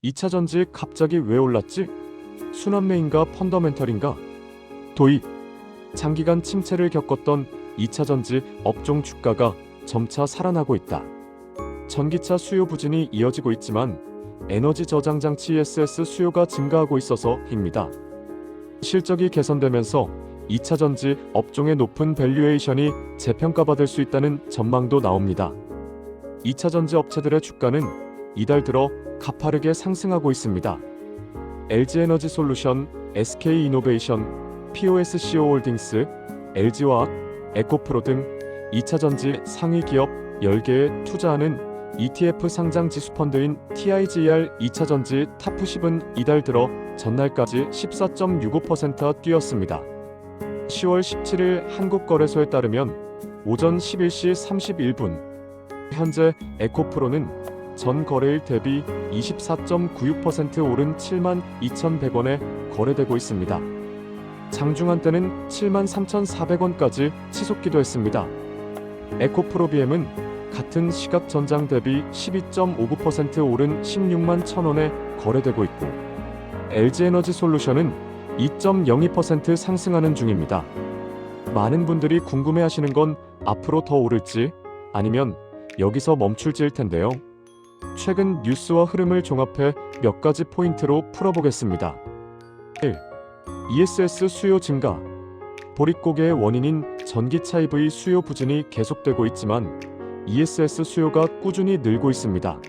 2차 전지 갑자기 왜 올랐지? 순환매인가 펀더멘털인가? 도입. 장기간 침체를 겪었던 2차 전지 업종 주가가 점차 살아나고 있다. 전기차 수요 부진이 이어지고 있지만 에너지 저장 장치 ESS 수요가 증가하고 있어서입니다. 실적이 개선되면서 2차 전지 업종의 높은 밸류에이션이 재평가받을 수 있다는 전망도 나옵니다. 2차 전지 업체들의 주가는 이달 들어 가파르게 상승하고 있습니다. LG에너지솔루션, SK이노베이션, POSCO홀딩스, LG화학, 에코프로 등 2차 전지 상위 기업 10개에 투자하는 ETF 상장 지수펀드인 TIGR 2차 전지 탑10은 이달 들어 전날까지 14.65% 뛰었습니다. 10월 17일 한국거래소에 따르면 오전 11시 31분 현재 에코프로는 전 거래일 대비 24.96% 오른 72,100원에 거래되고 있습니다. 장중한 때는 73,400원까지 치솟기도 했습니다. 에코프로 BM은 같은 시각 전장 대비 12.59% 오른 161,000원에 거래되고 있고 LG에너지솔루션은 2.02% 상승하는 중입니다. 많은 분들이 궁금해하시는 건 앞으로 더 오를지 아니면 여기서 멈출지일 텐데요. 최근 뉴스와 흐름을 종합해 몇 가지 포인트로 풀어보겠습니다. 1. ESS 수요 증가. 보릿고개의 원인인 전기차 EV 수요 부진이 계속되고 있지만 ESS 수요가 꾸준히 늘고 있습니다.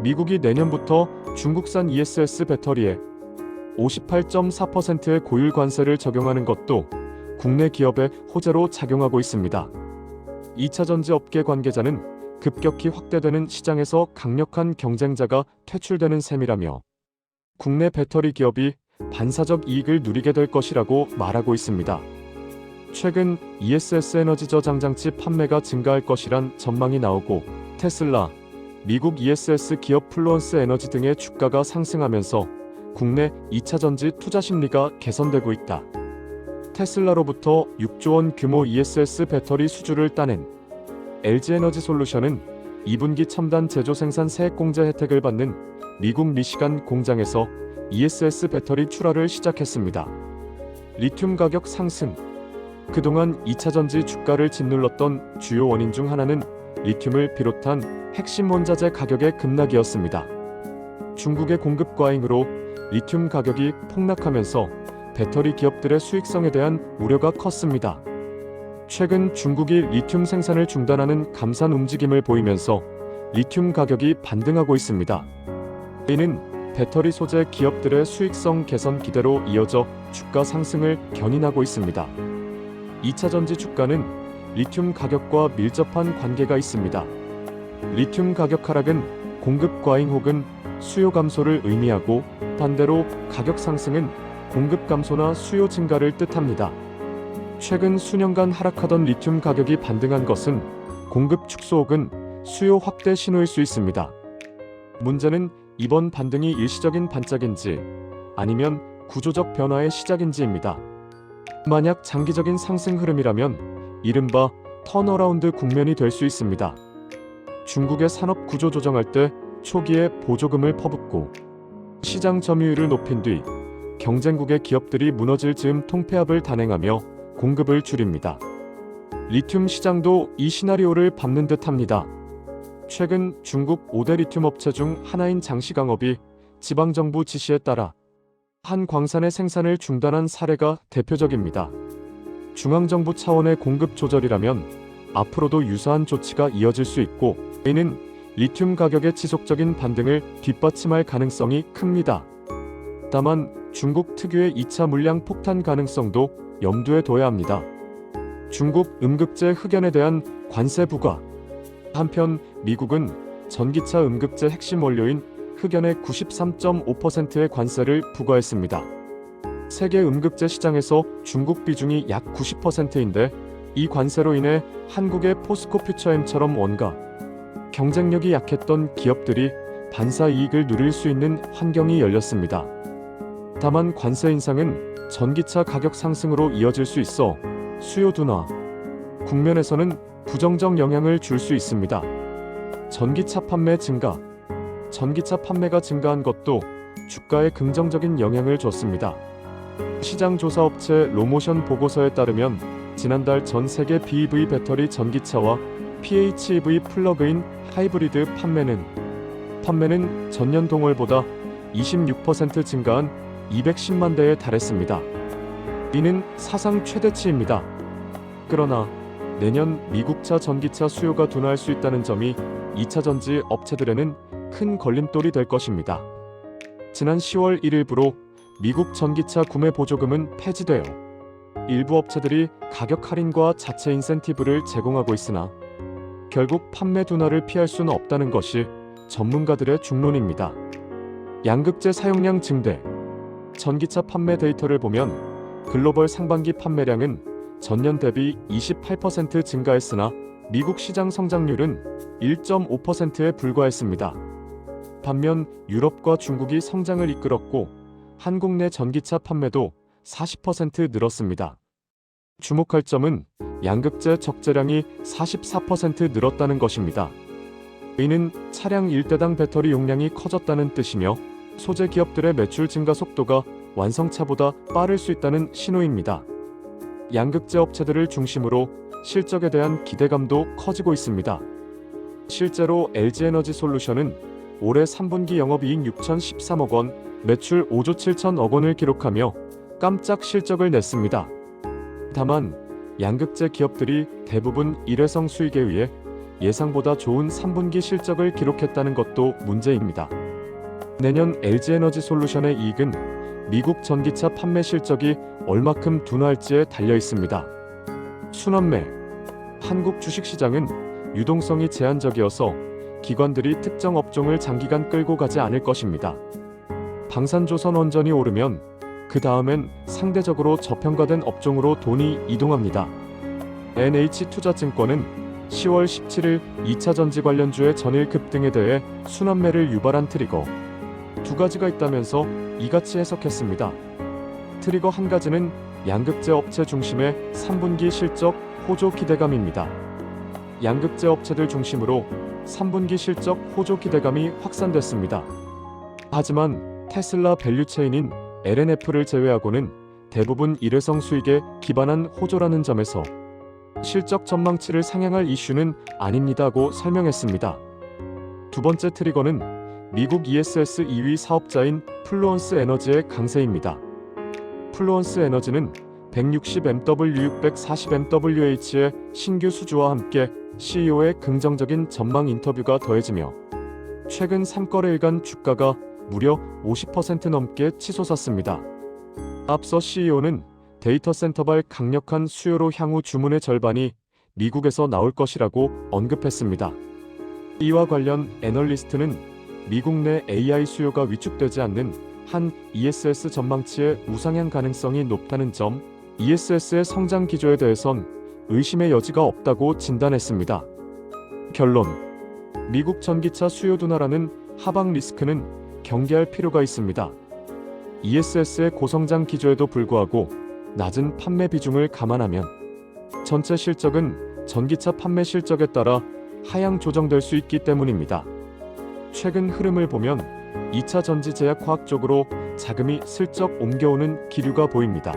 미국이 내년부터 중국산 ESS 배터리에 58.4%의 고율 관세를 적용하는 것도 국내 기업의 호재로 작용하고 있습니다. 2차 전지 업계 관계자는 급격히 확대되는 시장에서 강력한 경쟁자가 퇴출되는 셈이라며 국내 배터리 기업이 반사적 이익을 누리게 될 것이라고 말하고 있습니다. 최근 ESS 에너지 저장 장치 판매가 증가할 것이란 전망이 나오고 테슬라, 미국 ESS 기업 플루언스 에너지 등의 주가가 상승하면서 국내 2차 전지 투자 심리가 개선되고 있다. 테슬라로부터 6조 원 규모 ESS 배터리 수주를 따낸 LG에너지솔루션은 2분기 첨단 제조 생산 세액공제 혜택을 받는 미국 미시간 공장에서 ESS 배터리 출하를 시작했습니다. 리튬 가격 상승. 그동안 2차 전지 주가를 짓눌렀던 주요 원인 중 하나는 리튬을 비롯한 핵심 원자재 가격의 급락이었습니다. 중국의 공급 과잉으로 리튬 가격이 폭락하면서 배터리 기업들의 수익성에 대한 우려가 컸습니다. 최근 중국이 리튬 생산을 중단하는 감산 움직임을 보이면서 리튬 가격이 반등하고 있습니다. 이는 배터리 소재 기업들의 수익성 개선 기대로 이어져 주가 상승을 견인하고 있습니다. 2차 전지 주가는 리튬 가격과 밀접한 관계가 있습니다. 리튬 가격 하락은 공급 과잉 혹은 수요 감소를 의미하고 반대로 가격 상승은 공급 감소나 수요 증가를 뜻합니다. 최근 수년간 하락하던 리튬 가격이 반등한 것은 공급 축소 혹은 수요 확대 신호일 수 있습니다. 문제는 이번 반등이 일시적인 반짝인지 아니면 구조적 변화의 시작인지입니다. 만약 장기적인 상승 흐름이라면 이른바 턴어라운드 국면이 될 수 있습니다. 중국의 산업 구조 조정할 때 초기에 보조금을 퍼붓고 시장 점유율을 높인 뒤 경쟁국의 기업들이 무너질 즈음 통폐합을 단행하며 공급을 줄입니다. 리튬 시장도 이 시나리오를 밟는 듯합니다. 최근 중국 5대 리튬 업체 중 하나인 장시강업이 지방정부 지시에 따라 한 광산의 생산을 중단한 사례가 대표적입니다. 중앙정부 차원의 공급 조절이라면 앞으로도 유사한 조치가 이어질 수 있고 이는 리튬 가격의 지속적인 반등을 뒷받침할 가능성이 큽니다. 다만 중국 특유의 2차 물량 폭탄 가능성도 염두에 둬야 합니다. 중국 음극재 흑연에 대한 관세 부과. 한편 미국은 전기차 음극재 핵심 원료인 흑연의 93.5%의 관세를 부과했습니다. 세계 음극재 시장에서 중국 비중이 약 90%인데 이 관세로 인해 한국의 포스코 퓨처엠처럼 원가 경쟁력이 약했던 기업들이 반사 이익을 누릴 수 있는 환경이 열렸습니다. 다만 관세 인상은 전기차 가격 상승으로 이어질 수 있어 수요 둔화 국면에서는 부정적 영향을 줄 수 있습니다. 전기차 판매 증가. 전기차 판매가 증가한 것도 주가에 긍정적인 영향을 줬습니다. 시장 조사 업체 로모션 보고서에 따르면 지난달 전 세계 BEV 배터리 전기차와 PHEV 플러그인 하이브리드 판매는 전년 동월보다 26% 증가한 210만 대에 달했습니다. 이는 사상 최대치입니다. 그러나 내년 미국차 전기차 수요가 둔화할 수 있다는 점이 2차 전지 업체들에는 큰 걸림돌이 될 것입니다. 지난 10월 1일부로 미국 전기차 구매 보조금은 폐지되어 일부 업체들이 가격 할인과 자체 인센티브를 제공하고 있으나 결국 판매 둔화를 피할 수는 없다는 것이 전문가들의 중론입니다. 양극재 사용량 증대. 전기차 판매 데이터를 보면 글로벌 상반기 판매량은 전년 대비 28% 증가했으나 미국 시장 성장률은 1.5%에 불과했습니다. 반면 유럽과 중국이 성장을 이끌었고 한국 내 전기차 판매도 40% 늘었습니다. 주목할 점은 양극재 적재량이 44% 늘었다는 것입니다. 이는 차량 1대당 배터리 용량이 커졌다는 뜻이며 소재 기업들의 매출 증가 속도가 완성차보다 빠를 수 있다는 신호입니다. 양극재 업체들을 중심으로 실적에 대한 기대감도 커지고 있습니다. 실제로 LG에너지솔루션은 올해 3분기 영업이익 6,013억 원, 매출 5조 7천억 원을 기록하며 깜짝 실적을 냈습니다. 다만 양극재 기업들이 대부분 일회성 수익에 의해 예상보다 좋은 3분기 실적을 기록했다는 것도 문제입니다. 내년 LG에너지솔루션의 이익은 미국 전기차 판매 실적이 얼마큼 둔화할지에 달려 있습니다. 순환매. 한국 주식시장은 유동성이 제한적이어서 기관들이 특정 업종을 장기간 끌고 가지 않을 것입니다. 방산조선원전이 오르면 그 다음엔 상대적으로 저평가된 업종으로 돈이 이동합니다. NH투자증권은 10월 17일 2차 전지 관련주의 전일 급등에 대해 순환매를 유발한 트리거 두 가지가 있다면서 이같이 해석했습니다. 트리거 한 가지는 양극재 업체 중심의 3분기 실적 호조 기대감입니다. 양극재 업체들 중심으로 3분기 실적 호조 기대감이 확산됐습니다. 하지만 테슬라 밸류체인인 LNF를 제외하고는 대부분 일회성 수익에 기반한 호조라는 점에서 실적 전망치를 상향할 이슈는 아닙니다고 설명했습니다. 두 번째 트리거는 미국 ESS 2위 사업자인 플루언스 에너지의 강세입니다. 플루언스 에너지는 160MW, 640MWh의 신규 수주와 함께 CEO의 긍정적인 전망 인터뷰가 더해지며 최근 3거래일간 주가가 무려 50% 넘게 치솟았습니다. 앞서 CEO는 데이터 센터발 강력한 수요로 향후 주문의 절반이 미국에서 나올 것이라고 언급했습니다. 이와 관련 애널리스트는 미국 내 AI 수요가 위축되지 않는 한 ESS 전망치의 우상향 가능성이 높다는 점, ESS의 성장 기조에 대해선 의심의 여지가 없다고 진단했습니다. 결론. 미국 전기차 수요 둔화라는 하방 리스크는 경계할 필요가 있습니다. ESS의 고성장 기조에도 불구하고 낮은 판매 비중을 감안하면 전체 실적은 전기차 판매 실적에 따라 하향 조정될 수 있기 때문입니다. 최근 흐름을 보면 2차 전지 제약 화학 쪽으로 자금이 슬쩍 옮겨오는 기류가 보입니다.